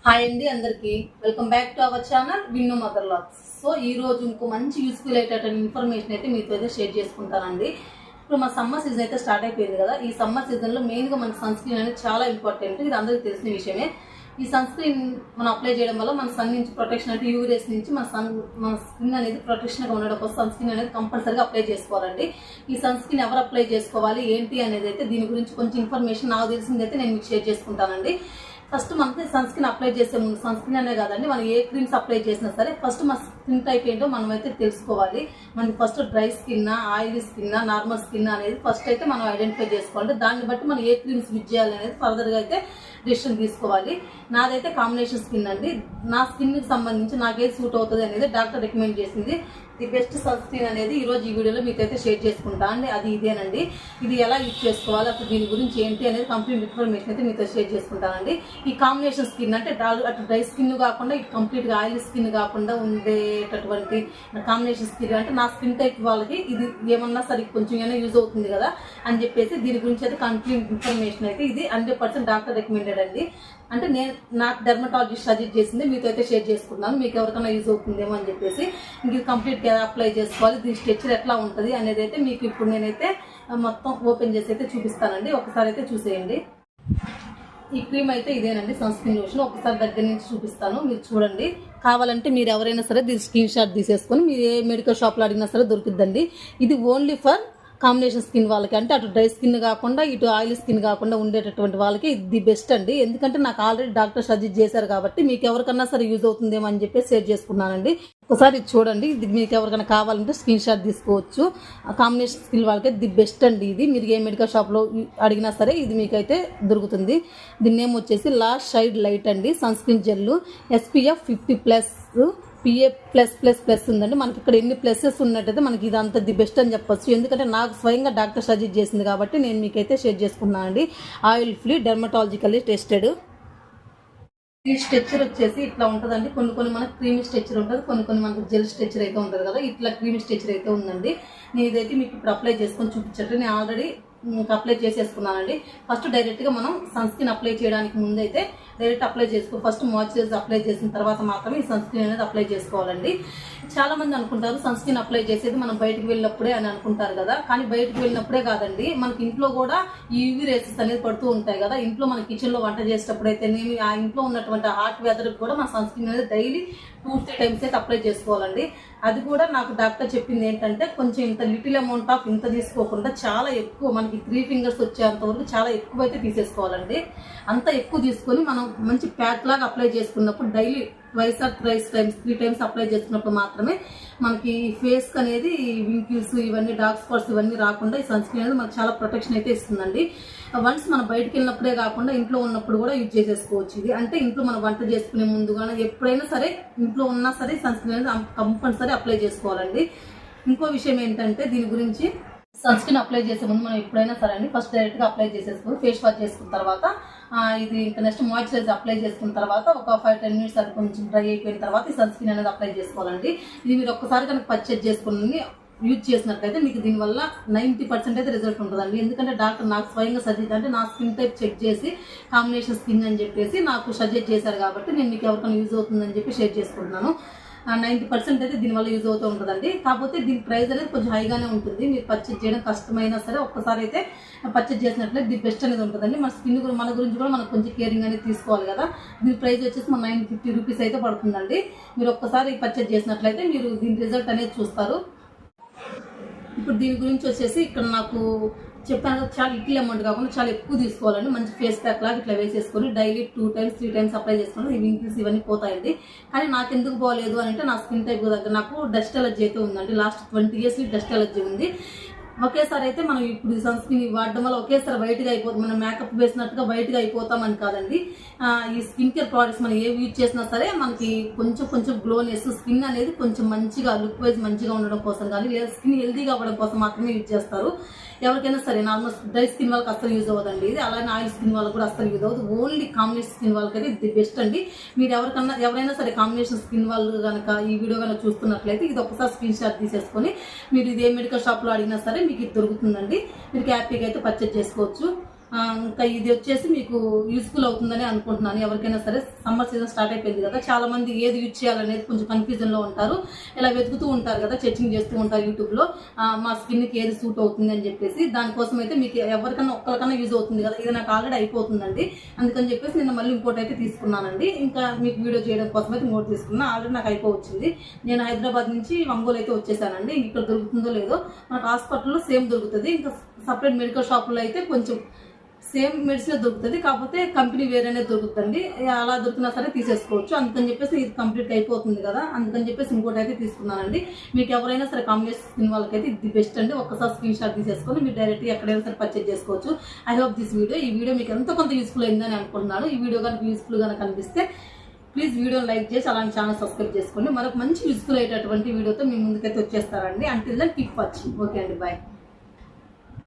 Hi అండి అందరికి welcome back to our channel Vinnu mother logs. So ఈ రోజు ఇంకో మంచి యూస్ఫుల్ అయ్యేటటువంటి ఇన్ఫర్మేషన్ అయితే మీతో అయితే షేర్ చేసుకుంటానండి. ఇప్పుడు మా సమ్మర్ సీజన్ అయితే స్టార్ట్ అయిపోయింది కదా. ఈ సమ్మర్ సీజన్లో మెయిన్గా మనకి సన్ స్క్రీన్ అనేది చాలా ఇంపార్టెంట్. ఇది అందరికీ తెలిసిన విషయమే. ఈ సన్ స్క్రీన్ మనం అప్లై చేయడం వల్ల మన సన్ నుంచి ప్రొటెక్షన్ అంటే యూవీ రేస్ నుంచి మన స్కిన్ అనేది ప్రొటెక్షన్గా ఉండడం కోసం సన్ స్క్రీన్ అనేది కంపల్సరీగా అప్లై చేసుకోవాలండి. ఈ సన్ స్క్రీన్ ఎవరు అప్లై చేసుకోవాలి ఏంటి అనేది అయితే దీని గురించి కొంచెం ఇన్ఫర్మేషన్ నాకు తెలిసింది అయితే నేను మీకు షేర్ చేసుకుంటానండి. ఫస్ట్ మనకి సన్ స్క్రీన్ అప్లై చేసే ముందు సన్ స్క్రీన్ అనే కాదండి, మనం ఏ క్రీమ్స్ అప్లై చేసినా సరే ఫస్ట్ మన స్కిన్ టైప్ ఏంటో మనం అయితే తెలుసుకోవాలి. మనకి first dry skin, oily skin, normal skin అనేది ఫస్ట్ అయితే మనం ఐడెంటిఫై చేసుకోవాలి. దాన్ని బట్టి మనం ఏ క్రీమ్స్ యూజ్ చేయాలి అనేది ఫర్దర్గా అయితే డిసిషన్ తీసుకోవాలి. నాదైతే కాంబినేషన్ స్కిన్ అండి. నా స్కిన్కి సంబంధించి నాకేది సూట్ అవుతుంది అనేది డాక్టర్ రికమెండ్ చేసింది. ది బెస్ట్ సన్ స్క్రీన్ అనేది ఈరోజు ఈ వీడియోలో మీకు అయితే షేర్ చేసుకుంటా అండి. అది ఇదేనండి. ఇది ఎలా యూజ్ చేసుకోవాలి, అసలు దీని గురించి ఏంటి అనేది కంప్లీట్ ఇన్ఫర్మేషన్ అయితే మీతో షేర్ చేసుకుంటానండి. ఈ కాంబినేషన్ స్కిన్ అంటే అటు డ్రై స్కిన్ కాకుండా ఇటు కంప్లీట్గా ఆయిల్ స్కిన్ కాకుండా ఉండేటటువంటి కాంబినేషన్ స్కిన్ అంటే నా స్కిన్ టైప్ వాళ్ళకి ఇది ఏమన్నా సరే కొంచెం ఏమైనా యూజ్ అవుతుంది కదా అని చెప్పేసి దీని గురించి అయితే కంప్లీట్ ఇన్ఫర్మేషన్ అయితే ఇది 100% డాక్టర్ రికమెండెడ్ అండి. అంటే నాకు డెర్మటాలజిస్ట్ సజెస్ట్ చేసింది మీతో అయితే షేర్ చేసుకున్నాను. మీకు ఎవరికైనా యూజ్ అవుతుందేమో అని చెప్పేసి ఇది కంప్లీట్గా అప్లై చేసుకోవాలి, దీని స్ట్రక్చర్ ఎట్లా ఉంటుంది అనేది అయితే మీకు ఇప్పుడు నేనైతే మొత్తం ఓపెన్ చేసి అయితే చూపిస్తానండి. ఒకసారి అయితే చూసేయండి. ఈ క్రీమ్ అయితే ఇదేనండి, సన్ స్క్రీన్ లోషన్. ఒకసారి దగ్గర నుంచి చూపిస్తాను, మీరు చూడండి. కావాలంటే మీరు ఎవరైనా సరే దీని స్క్రీన్ షాట్ తీసేసుకొని మీరు ఏ మెడికల్ షాప్లో అడిగినా సరే దొరుకుతుందండి. ఇది ఓన్లీ ఫర్ కాంబినేషన్ స్కిన్ వాళ్ళకి, అంటే అటు డ్రై స్కిన్ కాకుండా ఇటు ఆయిల్ స్కిన్ కాకుండా ఉండేటటువంటి వాళ్ళకి ఇది బెస్ట్ అండి. ఎందుకంటే నాకు ఆల్రెడీ డాక్టర్ సజెస్ట్ చేశారు కాబట్టి మీకు ఎవరికన్నా సరే యూజ్ అవుతుందేమో అని చెప్పి షేర్ చేసుకున్నానండి. ఒకసారి చూడండి, ఇది మీకు ఎవరికైనా కావాలంటే స్క్రీన్ షాట్ తీసుకోవచ్చు. కాంబినేషన్ స్కిన్ వాళ్ళకి ది బెస్ట్ అండి. ఇది మీరు ఏ మెడికల్ షాప్లో అడిగినా సరే ఇది మీకైతే దొరుకుతుంది. దీని నేమ్ వచ్చేసి లాస్ట్ షైడ్ లైట్ అండి. Sun screen gel SPF 50+ PA+++ ఉందండి. మనకి ఇక్కడ ఎన్ని ప్లసెస్ ఉన్నట్టయితే మనకి ఇదంతా ది బెస్ట్ అని చెప్పొచ్చు. ఎందుకంటే నాకు స్వయంగా డాక్టర్ సజెస్ట్ చేసింది కాబట్టి నేను మీకైతే షేర్ చేసుకున్నాను అండి. Oil free, dermatologically tested. ఈ స్ట్రెచ్చర్ వచ్చేసి ఇట్లా ఉంటుందండి. కొన్ని మనకి క్రీమీ స్ట్రెచ్చర్ ఉంటుంది, కొన్ని మనకు జెల్ స్ట్రెచ్చర్ అయితే ఉంటుంది కదా. ఇట్లా క్రీమీ స్ట్రెచ్చర్ అయితే ఉందండి. నేను ఇదైతే మీకు ఇప్పుడు అప్లై చేసుకొని చూపించట్టు నేను ఆల్రెడీ అప్లై చేసేసుకున్నానండి. ఫస్ట్ డైరెక్ట్గా మనం సన్ స్క్రీన్ అప్లై చేయడానికి ముందైతే direct apply first moisturiser apply చేసిన తర్వాత మాత్రమే ఈ సన్ స్క్రీన్ అనేది అప్లై చేసుకోవాలండి. చాలా మంది అనుకుంటారు సన్ స్క్రీన్ అప్లై చేసేది మనం బయటకు వెళ్ళినప్పుడే అని అనుకుంటారు కదా. కానీ బయటకు వెళ్ళినప్పుడే కాదండి, మనకి ఇంట్లో కూడా ఈ యూవీ రేసెస్ అనేది పడుతూ ఉంటాయి కదా. ఇంట్లో మన కిచెన్లో వంట చేసేటప్పుడు అయితేనేమి ఆ ఇంట్లో ఉన్నటువంటి హాట్ వెదర్కి కూడా మన సన్ స్క్రీన్ అనేది డైలీ 2-3 టైమ్స్ అయితే అప్లై చేసుకోవాలండి. అది కూడా నాకు డాక్టర్ చెప్పింది ఏంటంటే కొంచెం ఇంత లిటిల్ అమౌంట్ ఆఫ్ ఇంత తీసుకోకుండా చాలా ఎక్కువ, మనకి 3 ఫింగర్స్ వచ్చేంత వరకు చాలా ఎక్కువ అయితే తీసేసుకోవాలండి. అంత ఎక్కువ తీసుకొని మనం మంచి ప్యాక్ లాగా అప్లై చేసుకున్నప్పుడు డైలీ 3 టైమ్స్ అప్లై చేసుకున్నప్పుడు మాత్రమే మనకి ఫేస్ అనేది వింకిల్స్ ఇవన్నీ డార్క్ స్పాట్స్ ఇవన్నీ రాకుండా ఈ సన్ స్క్రీన్ అనేది మనకు చాలా ప్రొటెక్షన్ అయితే ఇస్తుందండి. వన్స్ మనం బయటకు వెళ్ళినప్పుడే కాకుండా ఇంట్లో ఉన్నప్పుడు కూడా యూజ్ చేసేసుకోవచ్చు. ఇది అంటే ఇంట్లో మనం వంట చేసుకునే ముందు కానీ ఎప్పుడైనా సరే ఇంట్లో ఉన్నా సరే సన్ స్క్రీన్ అనేది కంపల్సరీ అప్లై చేసుకోవాలండి. ఇంకో విషయం ఏంటంటే దీని గురించి సన్ స్క్రీన్ అప్లై చేసే ముందు మనం ఎప్పుడైనా సరే అండి ఫస్ట్ డైరెక్ట్గా అప్లై చేసేసుకుని ఫేస్ వాష్ చేసుకున్న తర్వాత ఇది ఇంకా నెక్స్ట్ మాయిశ్చరైజర్ అప్లై చేసుకున్న తర్వాత ఒక 5-10 మినిట్స్ అది కొంచెం డ్రై అయిపోయిన తర్వాత ఈ సన్ స్క్రీన్ అనేది అప్లై చేసుకోవాలండి. ఇది మీరు ఒక్కసారి కనుక పర్చేజ్ చేసుకుని యూజ్ చేసినట్లయితే మీకు దీనివల్ల 90% అయితే రిజల్ట్ ఉంటుందండి. ఎందుకంటే డాక్టర్ నాకు స్వయంగా సజెస్ట్ అంటే నా స్కిన్ టైప్ చెక్ చేసి కాంబినేషన్ స్కిన్ అని చెప్పేసి నాకు సజెస్ట్ చేశారు కాబట్టి నేను మీకు ఎవరికైనా యూజ్ అవుతుందని చెప్పి షేర్ చేసుకుంటున్నాను. 90% అయితే దీనివల్ల యూజ్ అవుతూ ఉంటుందండి. కాకపోతే దీని ప్రైస్ అనేది కొంచెం హైగానే ఉంటుంది. మీరు పర్చేజ్ చేయడం కష్టమైనా సరే ఒక్కసారి అయితే పర్చేజ్ చేసినట్లయితే ది బెస్ట్ అనేది ఉంటుందండి. మన స్కిన్ మన గురించి కూడా మనకు కొంచెం కేరింగ్ అనేది తీసుకోవాలి కదా. దీని ప్రైస్ వచ్చేసి మన 950 రూపీస్ అయితే పడుతుందండి. మీరు ఒక్కసారి పర్చేజ్ చేసినట్లయితే మీరు దీని రిజల్ట్ అనేది చూస్తారు. ఇప్పుడు దీని గురించి వచ్చేసి ఇక్కడ నాకు చెప్పాను చాలా లిటిల్ అమౌంట్ కాకుండా చాలా ఎక్కువ తీసుకోవాలండి. మంచి ఫేస్ ప్యాక్ లాగా ఇట్లా వేసేసుకొని డైలీ 2-3 టైమ్స్ అప్లై చేసుకుని ఈ వింకిల్స్ ఇవన్నీ పోతాయండి. కానీ నాకు ఎందుకు పోలేదు అని అంటే నా స్కిన్ టైప్ దగ్గర నాకు డస్ట్ ఎలర్జీ అయితే ఉందండి. లాస్ట్ 20 years డస్ట్ ఎలర్జీ ఉంది. ఒకేసారి అయితే మనం ఇప్పుడు సన్ స్క్రీన్ వాడడం వల్ల ఒకేసారి వైట్గా అయిపోతుంది. మనం మేకప్ వేసినట్టుగా వైట్గా అయిపోతామని కాదండి. ఈ స్కిన్ కేర్ ప్రోడక్ట్స్ మనం ఏవి యూజ్ చేసినా సరే మనకి కొంచెం గ్లోనెస్ స్కిన్ అనేది కొంచెం మంచిగా లుక్ వైజ్ మంచిగా ఉండడం కోసం కానీ లేదా స్కిన్ హెల్దీగా అవ్వడం కోసం మాత్రమే యూజ్ చేస్తారు. ఎవరికైనా సరే నార్మల్ డ్రై స్కిన్ వాళ్ళకి అస్సలు యూజ్ అవ్వదండి ఇది. అలానే ఆయిల్ స్కిన్ వాళ్ళకి కూడా అస్సలు యూజ్ అవ్వదు. ఓన్లీ కాంబినేషన్ స్కిన్ వాళ్ళకైతే ఇది బెస్ట్ అండి. మీరు ఎవరైనా సరే కాంబినేషన్ స్కిన్ వాళ్ళు కనుక ఈ వీడియో కనుక చూస్తున్నట్లయితే ఇది ఒకసారి స్క్రీన్ షాట్ తీసేసుకొని మీరు ఇది ఏ మెడికల్ షాప్లో అడిగినా సరే మీకు ఇది దొరుకుతుందండి. మీరు హ్యాపీగా అయితే పర్చేజ్ చేసుకోవచ్చు. ఇంకా ఇది వచ్చేసి మీకు యూస్ఫుల్ అవుతుందని అనుకుంటున్నాను. ఎవరికైనా సరే సమ్మర్ సీజన్ స్టార్ట్ అయిపోయింది కదా, చాలా మంది ఏది యూజ్ చేయాలనేది కొంచెం కన్ఫ్యూజన్లో ఉంటారు. ఇలా వెతుకుతూ ఉంటారు కదా, సెర్చింగ్ చేస్తూ ఉంటారు యూట్యూబ్లో మా స్కిన్కి ఏది సూట్ అవుతుంది అని చెప్పేసి. దానికోసం అయితే మీకు ఎవరికైనా ఒక్కరికన్నా యూజ్ అవుతుంది కదా, ఇది నాకు ఆల్రెడీ అయిపోతుందండి. అందుకని చెప్పేసి నేను మళ్ళీ ఇంకోటి అయితే తీసుకున్నానండి. ఇంకా మీకు వీడియో చేయడం కోసం అయితే ఇంకోటి తీసుకున్నా. ఆల్రెడీ నాకు అయిపోవచ్చింది. నేను హైదరాబాద్ నుంచి ఒంగోలు అయితే వచ్చేసానండి. ఇక్కడ దొరుకుతుందో లేదో, మనకు హాస్పిటల్లో సేమ్ దొరుకుతుంది. ఇంకా సపరేట్ మెడికల్ షాపులో అయితే కొంచెం సేమ్ మెడిసిన్ దొరుకుతుంది, కాకపోతే కంపెనీ వేరేనే దొరుకుతుంది. అలా దొరికినా సరే తీసేసుకోవచ్చు. అందుకని చెప్పేసి ఇది కంప్లీట్ అయిపోతుంది కదా, అందుకని చెప్పేసి ఇంకోటి అయితే తీసుకున్నానండి. మీకు ఎవరైనా సరే కాంబినేషన్ స్కిన్ వాళ్ళకైతే ఇది బెస్ట్ అండి. ఒక్కసారి స్క్రీన్ షాట్ తీసేసుకొని మీరు డైరెక్ట్గా ఎక్కడైనా సరే పర్చేజ్ చేసుకోవచ్చు. ఐ హోప్ దిస్ వీడియో, ఈ వీడియో మీకు ఎంతో కొంత యూస్ఫుల్ అయిందని అనుకుంటున్నాను. ఈ వీడియో కనుక యూస్ఫుల్ గా కనిపిస్తే ప్లీజ్ వీడియోని లైక్ చేసి అలాంటి ఛానల్ సబ్స్క్రైబ్ చేసుకోండి. మరొక మంచి యూస్ఫుల్ అయ్యేటటువంటి వీడియోతో మీ ముందుకైతే వచ్చేస్తారండి. Until then keep watching. Okay అండి, బాయ్.